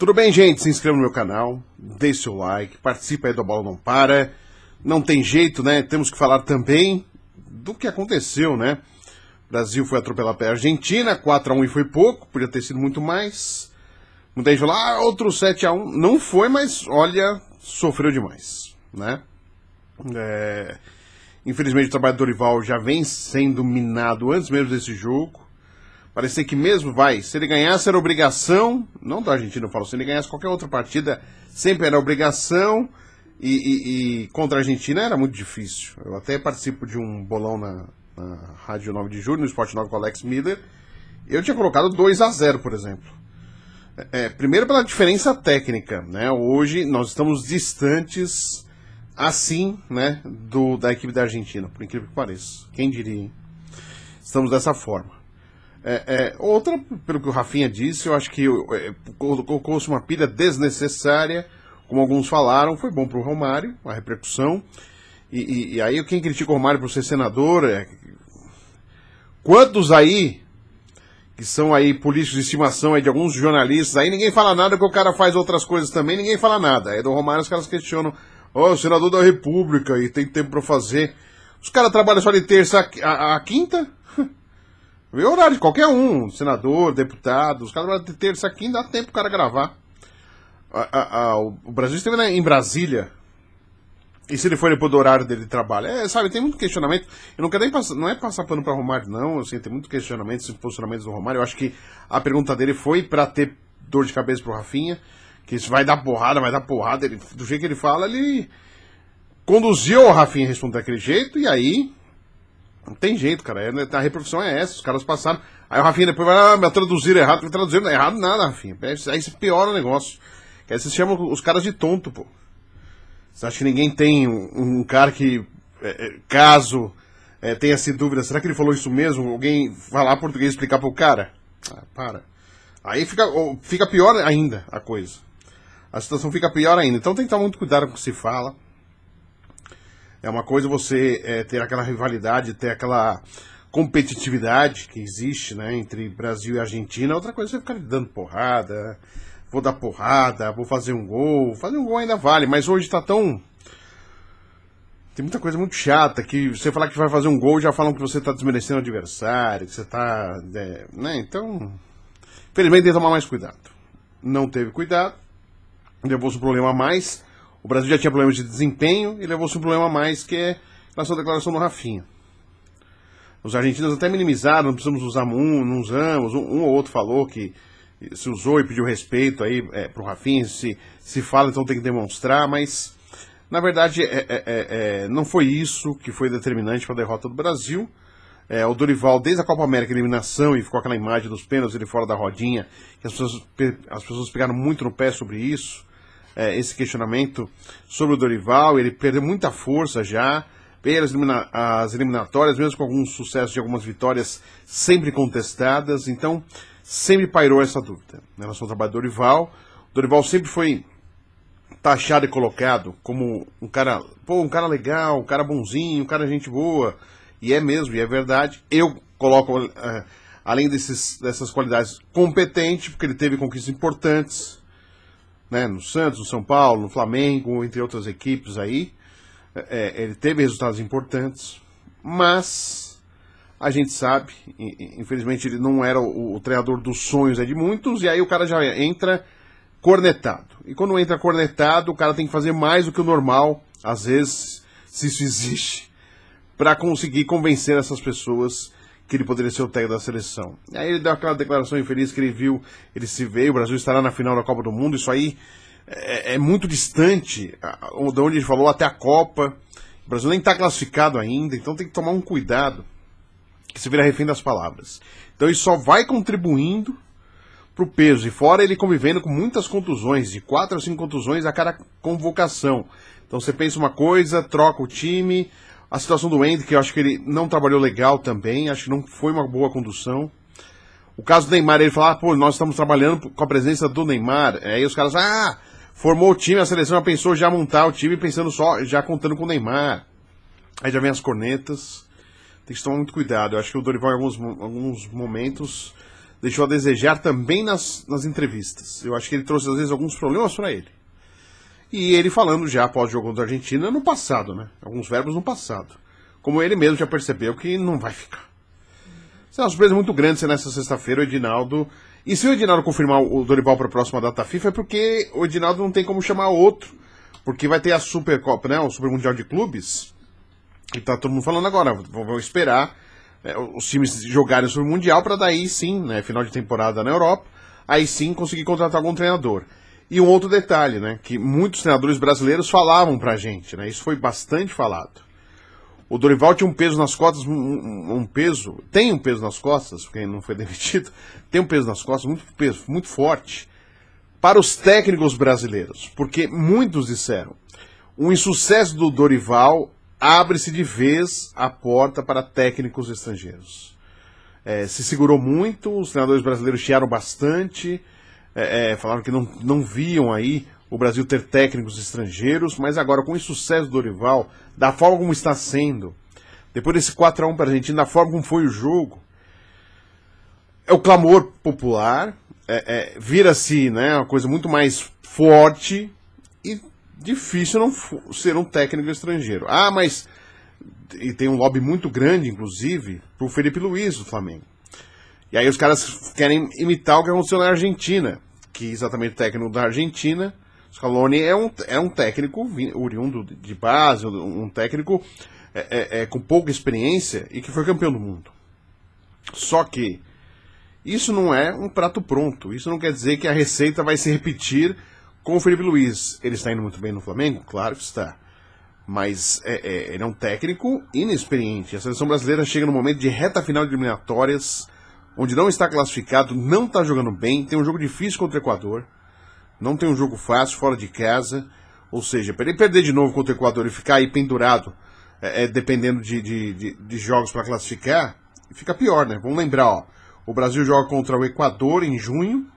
Tudo bem, gente? Se inscreva no meu canal, deixe seu like, participe aí do Bola Não Para. Não tem jeito, né? Temos que falar também do que aconteceu, né? O Brasil foi atropelado pela Argentina, 4-1 e foi pouco, podia ter sido muito mais. Muita gente falou, outro 7-1. Não foi, mas olha, sofreu demais, né? Infelizmente o trabalho do Dorival já vem sendo minado antes mesmo desse jogo. Parecia que mesmo, se ele ganhasse era obrigação, não da Argentina eu falo, se ele ganhasse qualquer outra partida, sempre era obrigação, e contra a Argentina era muito difícil. Eu até participo de um bolão na Rádio 9 de Julho, no Sport 9 com o Alex Miller, eu tinha colocado 2-0, por exemplo. Primeiro pela diferença técnica, né? Hoje nós estamos distantes, assim, né, da equipe da Argentina, por incrível que pareça. Quem diria, hein? Estamos dessa forma. Outra, pelo que o Rafinha disse, eu acho que colocou-se uma pilha desnecessária, como alguns falaram, foi bom para o Romário, a repercussão, e aí quem critica o Romário por ser senador, quantos aí, que são aí políticos de estimação aí de alguns jornalistas, aí ninguém fala nada porque o cara faz outras coisas também, ninguém fala nada, aí do Romário os caras questionam, o senador da República, e tem tempo para fazer, os caras trabalham só de terça a quinta? Vê o horário de qualquer um, senador, deputado, os caras vão ter isso aqui, dá tempo pro cara gravar. O Brasil esteve em Brasília, e se ele for depois do horário dele de trabalho? Sabe, tem muito questionamento, eu não quero nem passar, não é passar pano pra Romário, não, assim, tem muito questionamento, esses posicionamentos do Romário, eu acho que a pergunta dele foi pra ter dor de cabeça pro Rafinha, que isso vai dar porrada, ele, do jeito que ele fala, ele conduziu o Rafinha a responder daquele jeito, e aí... Não tem jeito, cara. A repercussão é essa. Os caras passaram. Aí o Rafinha depois vai, me traduziram errado. Não traduziram errado nada, Rafinha. Aí você piora o negócio. Aí você chama os caras de tonto, pô. Você acha que ninguém tem um cara que, caso tenha essa dúvida, será que ele falou isso mesmo? Alguém falar português e explicar pro cara? Para. Aí fica pior ainda a coisa. A situação fica pior ainda. Então tem que tomar muito cuidado com o que se fala. É uma coisa você ter aquela rivalidade, ter aquela competitividade que existe, né, entre Brasil e Argentina. Outra coisa é você ficar dando porrada, vou dar porrada, vou fazer um gol. Fazer um gol ainda vale, mas hoje tá tão... Tem muita coisa muito chata, que você falar que vai fazer um gol, já falam que você tá desmerecendo o adversário, que você tá... né, então... Infelizmente tem que tomar mais cuidado. Não teve cuidado, levou-se um problema a mais... O Brasil já tinha problemas de desempenho e levou-se um problema a mais, que é a sua declaração do Rafinha. Os argentinos até minimizaram, não precisamos usar não usamos. Um ou outro falou que se usou e pediu respeito aí pro Rafinha, se fala, então tem que demonstrar, mas na verdade não foi isso que foi determinante para a derrota do Brasil. O Dorival, desde a Copa América, eliminação, e ficou aquela imagem dos pênaltis, ele fora da rodinha, que as pessoas pegaram muito no pé sobre isso. Esse questionamento sobre o Dorival, ele perdeu muita força já, pelas as eliminatórias, mesmo com alguns sucessos de algumas vitórias sempre contestadas, então sempre pairou essa dúvida em relação ao trabalho do Dorival. O Dorival sempre foi taxado e colocado como um cara legal, um cara bonzinho, um cara gente boa, e é mesmo, e é verdade. Eu coloco, além dessas qualidades, competente, porque ele teve conquistas importantes, né, no Santos, no São Paulo, no Flamengo, entre outras equipes aí. Ele teve resultados importantes, mas a gente sabe, infelizmente ele não era o treinador dos sonhos de muitos, e aí o cara já entra cornetado. E quando entra cornetado, o cara tem que fazer mais do que o normal, às vezes, se isso existe, para conseguir convencer essas pessoas que ele poderia ser o técnico da seleção. E aí ele deu aquela declaração infeliz que ele viu, ele se veio, o Brasil estará na final da Copa do Mundo, isso aí é muito distante, de onde ele falou até a Copa, o Brasil nem está classificado ainda, então tem que tomar um cuidado, que se vira refém das palavras. Então ele só vai contribuindo para o peso, e fora ele convivendo com muitas contusões, de 4 a 5 contusões a cada convocação. Então você pensa uma coisa, troca o time... A situação do Endrick, eu acho que ele não trabalhou legal também, acho que não foi uma boa condução. O caso do Neymar, ele fala, nós estamos trabalhando com a presença do Neymar. Aí os caras, formou o time, a seleção já pensou já montar o time pensando já contando com o Neymar. Aí já vem as cornetas. Tem que tomar muito cuidado. Eu acho que o Dorival, em alguns momentos, deixou a desejar também nas entrevistas. Eu acho que ele trouxe, às vezes, alguns problemas para ele. E ele falando já após o jogo contra a Argentina no passado, né? Alguns verbos no passado. Como ele mesmo já percebeu que não vai ficar. Isso é uma surpresa muito grande ser nessa sexta-feira o Edinaldo... E se o Edinaldo confirmar o Dorival para a próxima data FIFA é porque o Edinaldo não tem como chamar outro. Porque vai ter a Supercopa, né? O Super Mundial de Clubes. E tá todo mundo falando agora. Vão esperar os times jogarem o Super Mundial para daí sim, né? Final de temporada na Europa. Aí sim conseguir contratar algum treinador. E um outro detalhe, né? Que muitos treinadores brasileiros falavam pra gente, né? Isso foi bastante falado. O Dorival tinha um peso nas costas, tem um peso nas costas, porque não foi demitido, tem um peso nas costas, muito forte, para os técnicos brasileiros. Porque muitos disseram, o insucesso do Dorival abre-se de vez a porta para técnicos estrangeiros. Se segurou muito, os treinadores brasileiros chiaram bastante, falaram que não viam aí o Brasil ter técnicos estrangeiros, mas agora com o insucesso do Dorival, da forma como está sendo, depois desse 4-1 para a Argentina, da forma como foi o jogo, é o clamor popular, vira-se, né, uma coisa muito mais forte e difícil não ser um técnico estrangeiro. Mas e tem um lobby muito grande, inclusive, pro Felipe Luiz do Flamengo. E aí os caras querem imitar o que aconteceu na Argentina, que exatamente o técnico da Argentina, Scaloni, é um técnico oriundo de base, um técnico com pouca experiência e que foi campeão do mundo. Só que isso não é um prato pronto. Isso não quer dizer que a receita vai se repetir com o Felipe Luiz. Ele está indo muito bem no Flamengo? Claro que está. Mas ele é um técnico inexperiente. A seleção brasileira chega no momento de reta final de eliminatórias, onde não está classificado, não está jogando bem, tem um jogo difícil contra o Equador. Não tem um jogo fácil, fora de casa. Ou seja, para ele perder de novo contra o Equador e ficar aí pendurado, dependendo de jogos para classificar, fica pior, né? Vamos lembrar, ó. O Brasil joga contra o Equador em junho.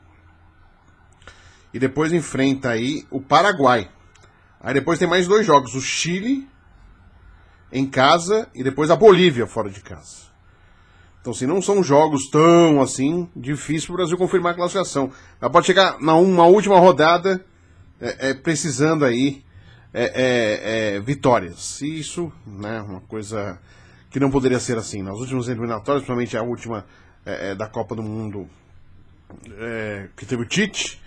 E depois enfrenta aí o Paraguai. Aí depois tem mais 2 jogos. O Chile em casa e depois a Bolívia fora de casa. Então, assim, não são jogos tão, assim, difíceis para o Brasil confirmar a classificação. Ela pode chegar numa última rodada precisando aí vitórias. E isso, né, uma coisa que não poderia ser assim. Nas últimas eliminatórias, principalmente a última da Copa do Mundo, que teve o Tite,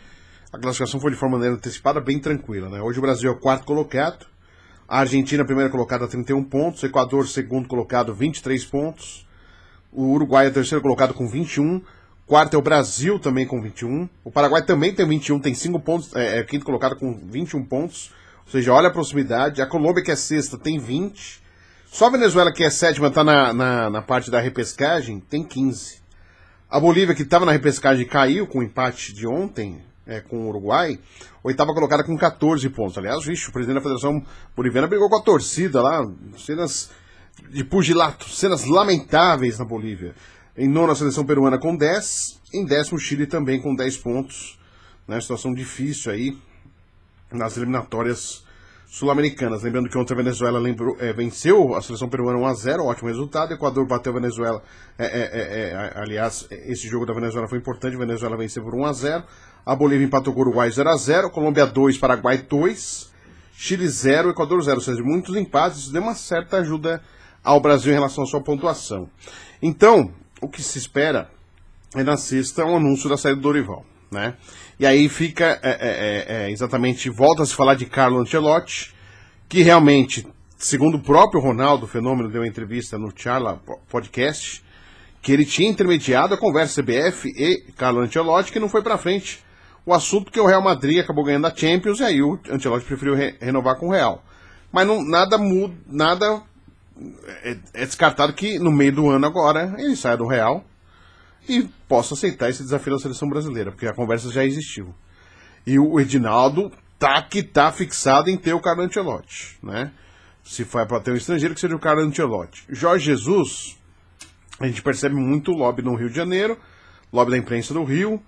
a classificação foi de forma antecipada, bem tranquila, né? Hoje o Brasil é o 4º colocado, a Argentina, primeira colocada, 31 pontos, o Equador, segundo colocado, 23 pontos, o Uruguai é o 3º colocado com 21, quarto é o Brasil também com 21, o Paraguai também tem 21, tem 5 pontos, é 5º colocado com 21 pontos, ou seja, olha a proximidade, a Colômbia que é 6ª tem 20, só a Venezuela que é 7ª está na parte da repescagem, tem 15. A Bolívia que estava na repescagem caiu com o empate de ontem, com o Uruguai, 8ª colocada com 14 pontos. Aliás, o presidente da Federação Boliviana brigou com a torcida lá, cenas de pugilato, cenas lamentáveis na Bolívia. Em 9ª, a seleção peruana com 10, em 10º, o Chile também com 10 pontos. Né, situação difícil aí nas eliminatórias sul-americanas. Lembrando que ontem a Venezuela venceu a seleção peruana 1-0, ótimo resultado. O Equador bateu a Venezuela. Aliás, esse jogo da Venezuela foi importante. A Venezuela venceu por 1-0. A Bolívia empatou com o Uruguai 0-0. Colômbia 2, Paraguai 2. Chile 0, Equador 0. Ou seja, muitos empates. Isso deu uma certa ajuda ao Brasil em relação à sua pontuação. Então, o que se espera é na sexta um anúncio da saída do Dorival, né? E aí fica exatamente, volta a se falar de Carlo Ancelotti, que realmente, segundo o próprio Ronaldo Fenômeno, deu uma entrevista no Charla Podcast, que ele tinha intermediado a conversa CBF e Carlo Ancelotti, que não foi pra frente o assunto, porque o Real Madrid acabou ganhando a Champions, e aí o Ancelotti preferiu renovar com o Real. Mas nada muda, nada é descartado que no meio do ano agora ele saia do Real e possa aceitar esse desafio da seleção brasileira, porque a conversa já existiu. E o Edinaldo tá fixado em ter o Carlo Ancelotti, né? Se for para ter um estrangeiro, que seja o Carlo Ancelotti. Jorge Jesus, a gente percebe muito o lobby no Rio de Janeiro, lobby da imprensa do Rio.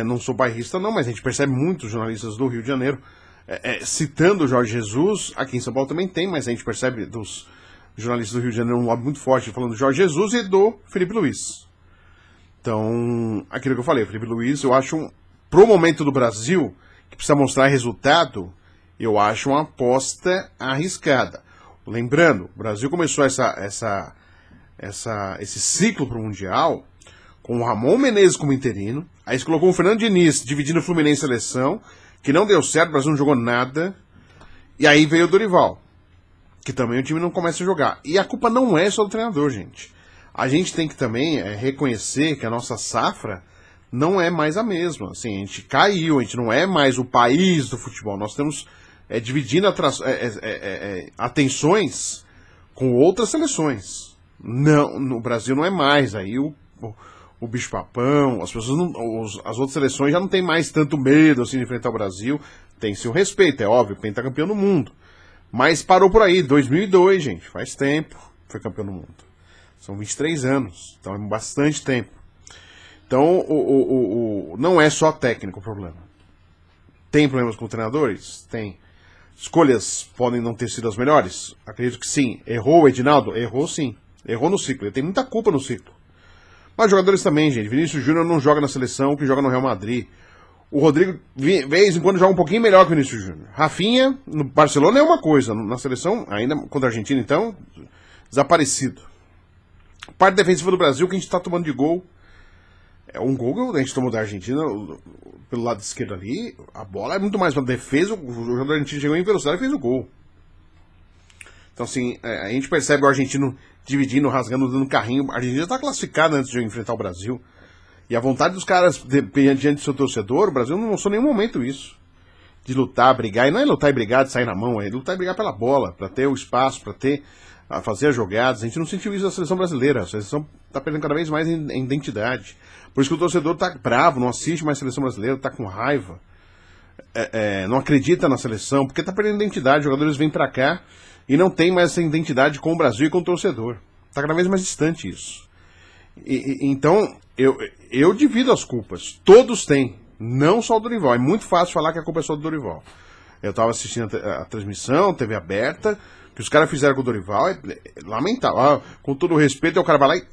Não sou bairrista não, mas a gente percebe muitos jornalistas do Rio de Janeiro citando o Jorge Jesus. Aqui em São Paulo também tem, mas a gente percebe dos jornalistas do Rio de Janeiro um lobby muito forte falando do Jorge Jesus e do Felipe Luiz. Então, aquilo que eu falei, Felipe Luiz, eu acho, pro momento do Brasil, que precisa mostrar resultado, eu acho uma aposta arriscada. Lembrando, o Brasil começou esse ciclo pro Mundial com o Ramon Menezes como interino, aí se colocou o Fernando Diniz dividindo o Fluminense e seleção, que não deu certo, o Brasil não jogou nada, e aí veio o Dorival, que também o time não começa a jogar. E a culpa não é só do treinador, gente. A gente tem que também reconhecer que a nossa safra não é mais a mesma. Assim, a gente caiu, a gente não é mais o país do futebol. Nós estamos dividindo atenções com outras seleções. Não, no Brasil não é mais. Aí o bicho-papão, as pessoas as outras seleções já não tem mais tanto medo assim, de enfrentar o Brasil. Tem seu respeito, é óbvio, pentacampeão do mundo. Mas parou por aí, 2002, gente, faz tempo, foi campeão do mundo. São 23 anos, então é bastante tempo. Então, não é só técnico o problema. Tem problemas com treinadores? Tem. Escolhas podem não ter sido as melhores? Acredito que sim. Errou o Edinaldo? Errou sim. Errou no ciclo, ele tem muita culpa no ciclo. Mas jogadores também, gente. Vinícius Júnior não joga na seleção, que joga no Real Madrid. O Rodrigo, de vez em quando, joga um pouquinho melhor que o Vinícius Júnior. Rafinha, no Barcelona é uma coisa, na seleção, ainda contra a Argentina, então, desaparecido. Parte defensiva do Brasil, que a gente tá tomando de gol. É um gol que a gente tomou da Argentina, pelo lado esquerdo ali, a bola é muito mais pra defesa, o jogador argentino chegou em velocidade e fez o gol. Então, assim, a gente percebe o argentino dividindo, rasgando, dando carrinho. A Argentina tá classificada antes de enfrentar o Brasil. E a vontade dos caras diante do seu torcedor, o Brasil não mostrou em nenhum momento isso. De lutar, brigar, e não é lutar e brigar de sair na mão, é lutar e brigar pela bola, pra ter o espaço, pra fazer as jogadas. A gente não sentiu isso na seleção brasileira. A seleção tá perdendo cada vez mais em identidade. Por isso que o torcedor tá bravo, não assiste mais a seleção brasileira, tá com raiva. Não acredita na seleção, porque tá perdendo identidade. Os jogadores vêm pra cá e não tem mais essa identidade com o Brasil e com o torcedor. Tá cada vez mais distante isso. Então, eu divido as culpas. Todos têm, não só o Dorival. É muito fácil falar que a culpa é só do Dorival. Eu estava assistindo a transmissão, TV aberta, que os caras fizeram com o Dorival é lamentável. Com todo o respeito, o cara vai lá e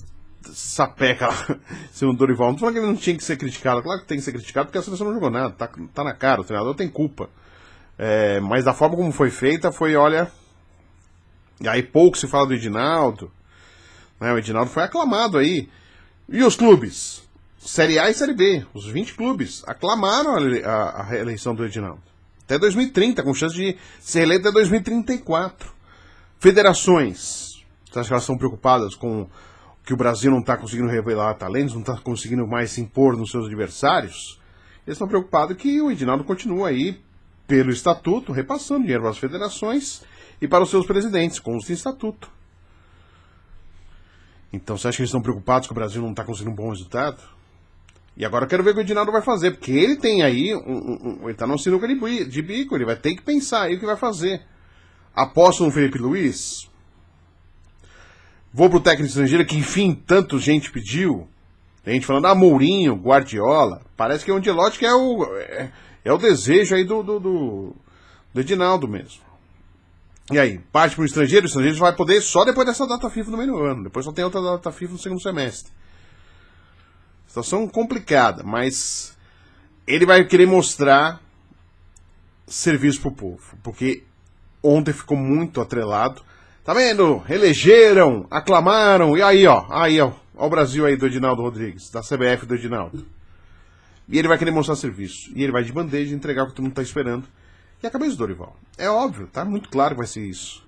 sapeca lá, sendo o Dorival. Não tô falando que ele não tinha que ser criticado. Claro que tem que ser criticado porque a seleção não jogou nada. Tá na cara, o treinador tem culpa. Mas da forma como foi feita, olha... E aí pouco se fala do Edinaldo. O Edinaldo foi aclamado aí. E os clubes? Série A e Série B. Os 20 clubes aclamaram a reeleição do Edinaldo. Até 2030, com chance de ser eleito até 2034. Federações. Você acha que elas estão preocupadas com que o Brasil não está conseguindo revelar talentos, não está conseguindo mais se impor nos seus adversários? Eles estão preocupados que o Edinaldo continua aí, pelo estatuto, repassando dinheiro para as federações e para os seus presidentes, com os de estatuto. Então, você acha que eles estão preocupados que o Brasil não está conseguindo um bom resultado? E agora eu quero ver o que o Edinaldo vai fazer, porque ele tem aí, ele está numa sinuca de bico, ele vai ter que pensar aí o que vai fazer. Aposto no Felipe Luiz? Vou pro técnico estrangeiro, que enfim, tanto gente pediu. Tem gente falando, Mourinho, Guardiola. Parece que o Ancelotti que é o desejo aí do Edinaldo mesmo. E aí, parte pro estrangeiro, o estrangeiro vai poder só depois dessa data FIFA no meio do ano. Depois só tem outra data FIFA no segundo semestre. Situação complicada, mas ele vai querer mostrar serviço pro povo. Porque ontem ficou muito atrelado. Tá vendo? Elegeram, aclamaram. E aí, ó o Brasil aí do Edinaldo Rodrigues, da CBF do Edinaldo. E ele vai querer mostrar serviço. E ele vai de bandeja entregar o que todo mundo tá esperando. E a cabeça do Dorival. É óbvio, tá muito claro que vai ser isso.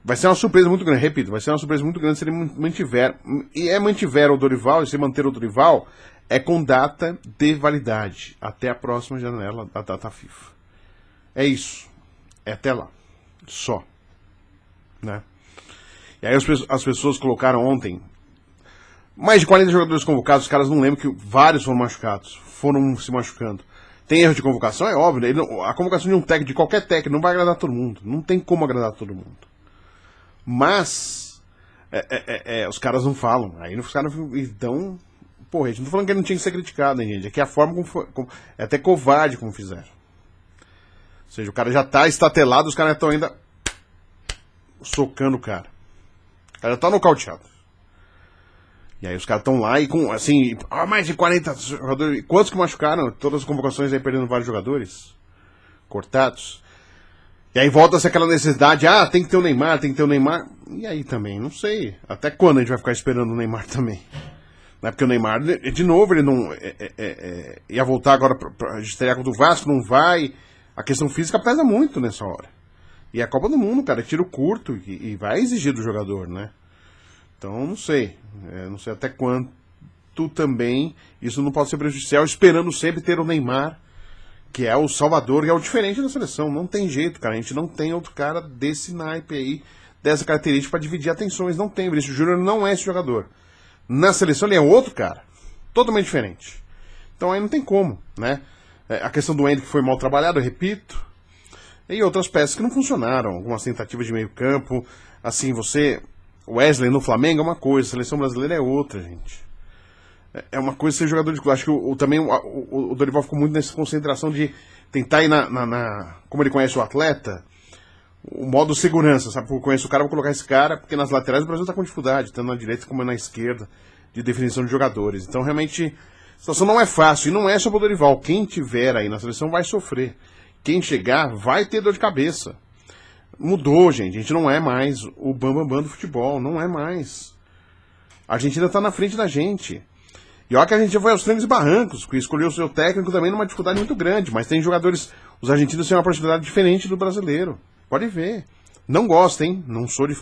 Vai ser uma surpresa muito grande, repito, vai ser uma surpresa muito grande se ele mantiver. E mantiver o Dorival, e se manter o Dorival, é com data de validade. Até a próxima janela da data FIFA. É isso. É até lá. Só. Né? E aí as pessoas colocaram ontem mais de 40 jogadores convocados, os caras não lembram que vários foram machucados, foram se machucando. Tem erro de convocação? É óbvio. A convocação de um técnico, de qualquer técnico, não vai agradar todo mundo. Não tem como agradar todo mundo. Mas os caras não falam. Aí os caras dão... Porra, a gente não tá falando que ele não tinha que ser criticado, hein, gente? É que a forma é até covarde como fizeram. Ou seja, o cara já tá estatelado, os caras estão ainda socando o cara. O cara já tá nocauteado. E aí os caras estão lá e com, assim, mais de 40 jogadores. Quantos que machucaram? Todas as convocações aí perdendo vários jogadores cortados. E aí volta-se aquela necessidade, tem que ter o Neymar, tem que ter o Neymar. E aí também, não sei. Até quando a gente vai ficar esperando o Neymar também? Não é porque o Neymar, de novo, ele não ia voltar agora pra estrear contra o Vasco, não vai. A questão física pesa muito nessa hora. E a Copa do Mundo, cara, é tiro curto e vai exigir do jogador, né? Então, não sei. Não sei até quanto também isso não pode ser prejudicial, esperando sempre ter o Neymar, que é o salvador, que é o diferente da seleção. Não tem jeito, cara. A gente não tem outro cara desse naipe aí, dessa característica para dividir atenções. Não tem. O Vinícius Júnior não é esse jogador. Na seleção ele é outro cara. Totalmente diferente. Então aí não tem como, né? A questão do Endrick foi mal trabalhado, eu repito. E outras peças que não funcionaram. Algumas tentativas de meio campo. Assim, Wesley no Flamengo é uma coisa, a seleção brasileira é outra, gente. É uma coisa ser jogador de clube. Acho que também o Dorival ficou muito nessa concentração de tentar ir como ele conhece o atleta, o modo segurança, sabe? Eu conheço o cara, vou colocar esse cara, porque nas laterais o Brasil está com dificuldade, tanto na direita como na esquerda, de definição de jogadores. Então, realmente, a situação não é fácil. E não é só pro Dorival. Quem tiver aí na seleção vai sofrer. Quem chegar vai ter dor de cabeça. Mudou, gente. A gente não é mais o bambambam do futebol. Não é mais. A Argentina está na frente da gente. E olha que a gente já foi aos trancos e barrancos, que escolheu o seu técnico também numa dificuldade muito grande. Mas tem jogadores... Os argentinos têm uma personalidade diferente do brasileiro. Pode ver. Não gosto, hein? Não sou de...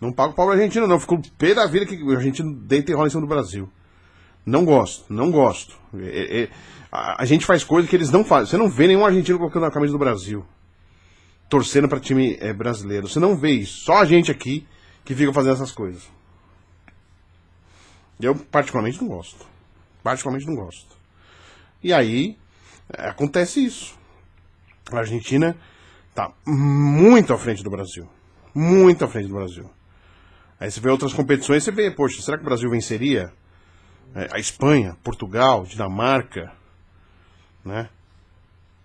Não pago pau argentino, não. Fico pé da vida que o argentino deita e rola em cima do Brasil. Não gosto. Não gosto. A gente faz coisas que eles não fazem. Você não vê nenhum argentino colocando a camisa do Brasil, torcendo para time brasileiro. Você não vê isso. Só a gente aqui que fica fazendo essas coisas. Eu particularmente não gosto. Particularmente não gosto. E aí, acontece isso. A Argentina tá muito à frente do Brasil. Muito à frente do Brasil. Aí você vê outras competições, você vê, poxa, será que o Brasil venceria? A Espanha, Portugal, Dinamarca, né?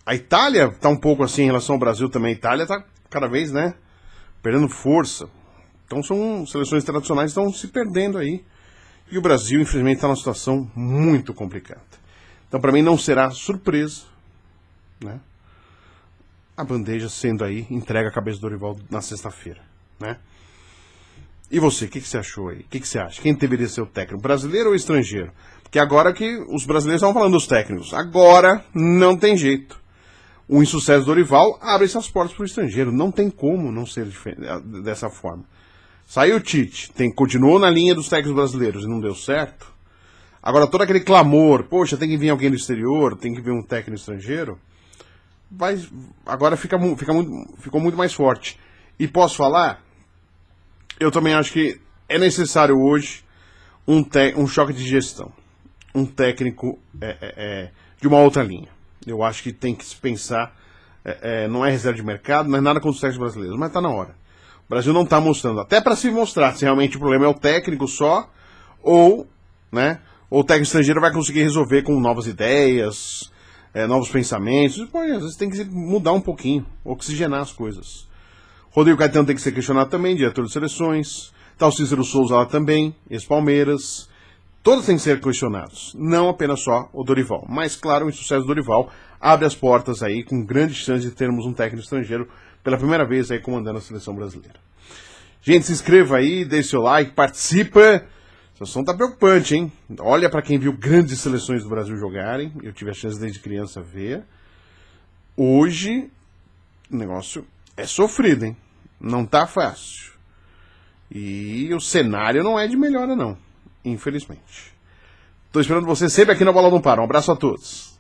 A Itália tá um pouco assim em relação ao Brasil também. A Itália tá cada vez, né, perdendo força. Então são seleções tradicionais que estão se perdendo aí. E o Brasil, infelizmente, está numa situação muito complicada. Então, para mim, não será surpresa, né, a bandeja sendo aí entregue à cabeça do Dorival na sexta-feira, né? E você, o que você achou aí? O que você acha? Quem deveria ser o técnico, brasileiro ou estrangeiro? Porque agora que os brasileiros estavam falando dos técnicos, agora não tem jeito. O insucesso do Dorival abre essas portas para o estrangeiro. Não tem como não ser dessa forma. Saiu o Tite, continuou na linha dos técnicos brasileiros e não deu certo. Agora todo aquele clamor, poxa, tem que vir alguém do exterior, tem que vir um técnico estrangeiro, agora ficou muito mais forte. E posso falar, eu também acho que é necessário hoje um choque de gestão. Um técnico de uma outra linha. Eu acho que tem que se pensar, não é reserva de mercado, não é nada contra os técnicos brasileiros, mas está na hora. O Brasil não está mostrando, até para se mostrar se realmente o problema é o técnico só, ou, né, ou o técnico estrangeiro vai conseguir resolver com novas ideias, novos pensamentos. Pô, às vezes tem que mudar um pouquinho, oxigenar as coisas. Rodrigo Caetano tem que ser questionado também, diretor de seleções. Tá o Cícero Souza lá também, ex-Palmeiras. Todos têm que ser questionados, não apenas só o Dorival. Mas, claro, o insucesso do Dorival abre as portas aí, com grande chance de termos um técnico estrangeiro pela primeira vez aí comandando a seleção brasileira. Gente, se inscreva aí, deixe seu like, participa. A situação tá preocupante, hein? Olha para quem viu grandes seleções do Brasil jogarem. Eu tive a chance desde criança ver. Hoje, o negócio é sofrido, hein? Não tá fácil. E o cenário não é de melhora, não. Infelizmente. Tô esperando você sempre aqui na Bola Não Para. Um abraço a todos.